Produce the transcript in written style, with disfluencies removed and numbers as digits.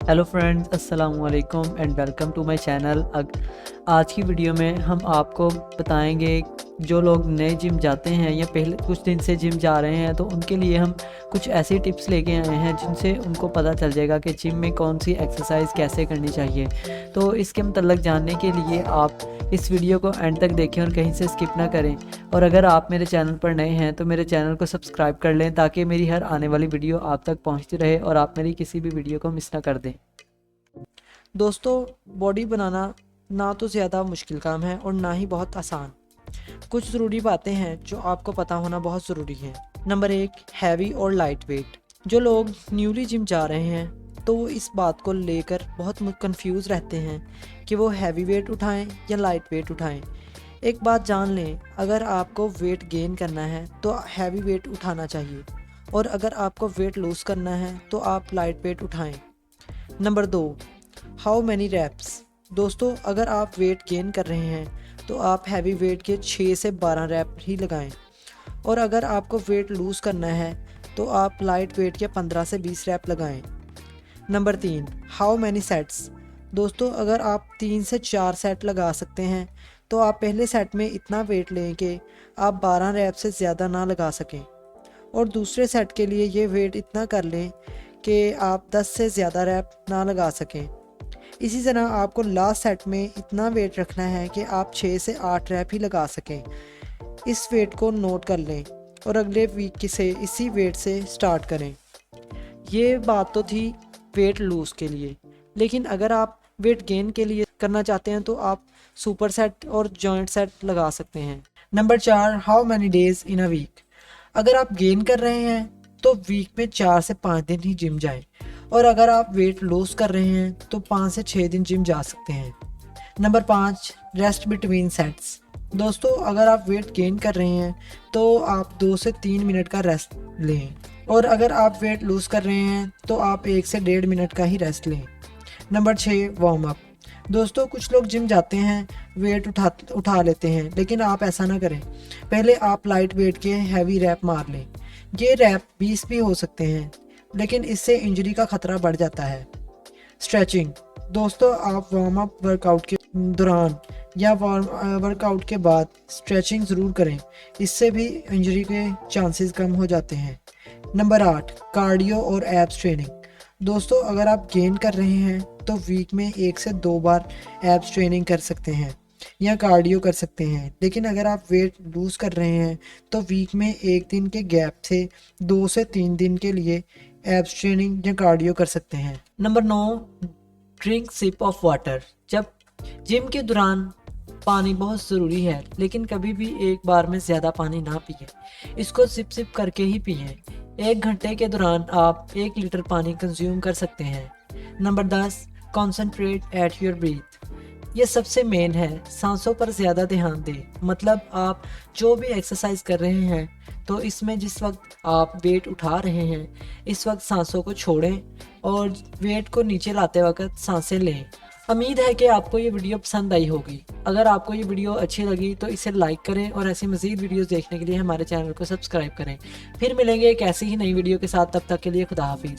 Hello friends, अस्सलाम वालेकुम and welcome to my channel. आज की वीडियो में हम आपको बताएंगे जो लोग नए जिम जाते हैं या पहले कुछ दिन से जिम जा रहे हैं तो उनके लिए हम कुछ ऐसी टिप्स लेके आए हैं जिनसे उनको पता चल जाएगा कि जिम में कौन सी एक्सरसाइज कैसे करनी चाहिए। तो इसके मतलब जानने के लिए आप इस वीडियो को एंड तक देखें और कहीं से स्किप ना करें। और अगर आप मेरे चैनल पर नए हैं तो मेरे चैनल को सब्सक्राइब कर लें ताकि मेरी हर आने वाली वीडियो आप तक पहुंचती रहे और आप मेरी किसी भी वीडियो को मिस ना कर दें। दोस्तों, बॉडी बनाना ना तो ज़्यादा मुश्किल काम है और ना ही बहुत आसान। कुछ ज़रूरी बातें हैं जो आपको पता होना बहुत ज़रूरी है। नंबर 1, हैवी और लाइट वेट। जो लोग न्यूली जिम जा रहे हैं तो वो इस बात को लेकर बहुत कंफ्यूज रहते हैं कि वो हैवी वेट उठाएं या लाइट वेट उठाएं। एक बात जान लें, अगर आपको वेट गेन करना है तो हैवी वेट उठाना चाहिए और अगर आपको वेट लूज़ करना है तो आप लाइट वेट उठाएं। Number 2, how many reps. दोस्तों, अगर आप वेट गेन कर रहे हैं तो आप हैवी वेट के 6 से 12 रैप ही लगाएं और अगर आपको वेट लूज़ करना है तो आप लाइट वेट के 15 से 20 रैप लगाएं। Number 3, how many sets. दोस्तों, अगर आप 3 से 4 सेट लगा सकते हैं तो आप पहले सेट में इतना वेट लें कि आप 12 रैप से ज़्यादा ना लगा सकें और दूसरे सेट के लिए ये वेट इतना कर लें कि आप 10 से ज़्यादा रैप ना लगा सकें। इसी तरह आपको लास्ट सेट में इतना वेट रखना है कि आप 6 से 8 रैप ही लगा सकें। इस वेट को नोट कर लें और अगले वीक से इसी वेट से स्टार्ट करें। ये बात तो थी वेट लूज़ के लिए, लेकिन अगर आप वेट गेन के लिए करना चाहते हैं तो आप सुपर सेट और जॉइंट सेट लगा सकते हैं। Number 4, how many days in a week. अगर आप गेन कर रहे हैं तो वीक में 4 से 5 दिन ही जिम जाएं और अगर आप वेट लॉस कर रहे हैं तो 5 से 6 दिन जिम जा सकते हैं। Number 5, rest between sets. दोस्तों, अगर आप वेट गेन कर रहे हैं तो आप 2 से 3 मिनट का रेस्ट लें और अगर आप वेट लूज कर रहे हैं तो आप 1 से 1.5 मिनट का ही रेस्ट लें। Number 6, warm up. दोस्तों, कुछ लोग जिम जाते हैं, वेट उठा लेते हैं, लेकिन आप ऐसा ना करें। पहले आप लाइट वेट के हैवी रैप मार लें। ये रैप 20 भी हो सकते हैं, लेकिन इससे इंजरी का खतरा बढ़ जाता है। स्ट्रेचिंग। दोस्तों, आप वार्म अप वर्कआउट के दौरान या वर्कआउट के बाद स्ट्रेचिंग ज़रूर करें, इससे भी इंजरी के चांसेस कम हो जाते हैं। नंबर 8, कार्डियो और एब्स ट्रेनिंग। दोस्तों, अगर आप गेन कर रहे हैं तो वीक में 1 से 2 बार एब्स ट्रेनिंग कर सकते हैं या कार्डियो कर सकते हैं, लेकिन अगर आप वेट लूज़ कर रहे हैं तो वीक में 1 दिन के गैप से 2 से 3 दिन के लिए एब्स ट्रेनिंग या कार्डियो कर सकते हैं। Number 9, drink sip of water. जब जिम के दौरान पानी बहुत ज़रूरी है, लेकिन कभी भी एक बार में ज़्यादा पानी ना पिए। इसको सिप सिप करके ही पिए। 1 घंटे के दौरान आप 1 लीटर पानी कंज्यूम कर सकते हैं। Number 10, concentrate at your breathe. ये सबसे मेन है, सांसों पर ज़्यादा ध्यान दें। मतलब आप जो भी एक्सरसाइज कर रहे हैं तो इसमें जिस वक्त आप वेट उठा रहे हैं इस वक्त सांसों को छोड़ें और वेट को नीचे लाते वक्त सांसें लें। उम्मीद है कि आपको ये वीडियो पसंद आई होगी। अगर आपको ये वीडियो अच्छी लगी तो इसे लाइक करें और ऐसी मज़ीद वीडियोस देखने के लिए हमारे चैनल को सब्सक्राइब करें। फिर मिलेंगे एक ऐसी ही नई वीडियो के साथ, तब तक के लिए खुदा हाफिज़।